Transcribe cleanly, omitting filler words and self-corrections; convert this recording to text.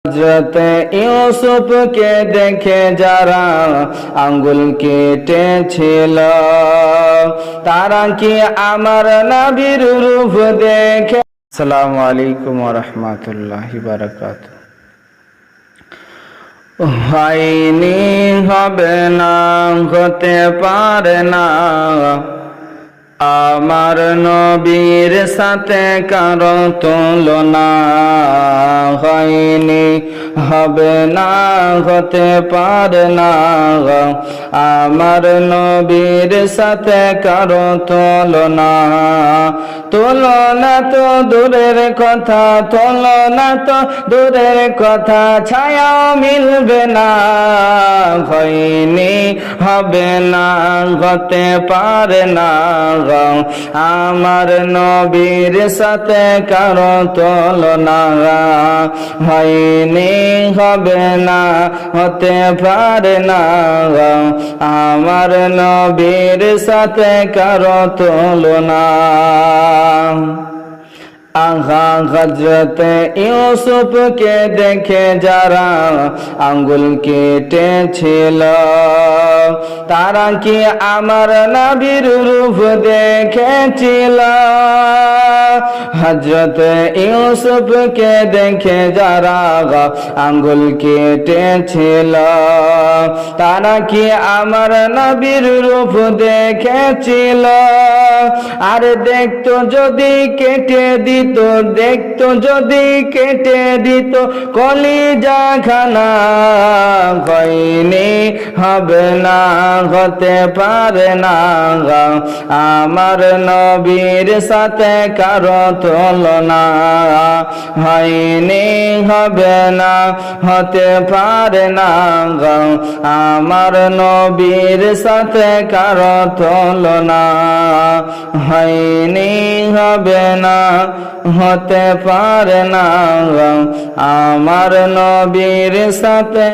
হযরত ইউসুফকে দেখে যারা আঙ্গুল কেটেছিল, তারা কি আমার নবীর রূপ দেখে? আসসালামু আলাইকুম ওয়া রাহমাতুল্লাহি ওয়া বারাকাতুহু। হয়নি, হবে না, হতে পারে না আমার নবীর সাথে কারো তুলনা। হয়নি, হবে না, হতে পারে না আমার নবীর সাথে কারো তুলনা। তুলনা তো দূরের কথা, তুলনা তো দূরের কথা, ছায়াও মিলবে না। হয়নি, হবে না, হতে পারে না আমার নবীর সাথে কারো তুলনা। হয়নি, হবে না, হতে পারে না আমার নবীর সাথে কারো তুলনা। হযরত ইউসুফকে দেখে যারা আঙ্গুল কেটেছিল, তারা কি আমার নবীর রূপ দেখেছিল? হযরত ইউসুফকে দেখে যারা আঙ্গুল কেটেছিল, তারা কি আমার নবীর রূপ দেখেছিল? আর দেখতো যদি কেটে দিত, দেখতো যদি কেটে দিত কলিজা খানা। হয়নি, হবে না, হতে পারে না আমার নবীর সাথে কারো তুলনা। হয়নি, হবে না, হতে পারে না আমার নবীর সাথে কারো তুলনা। হয়নি, হবে না, হতে পারে না আমার নবীর সাথে।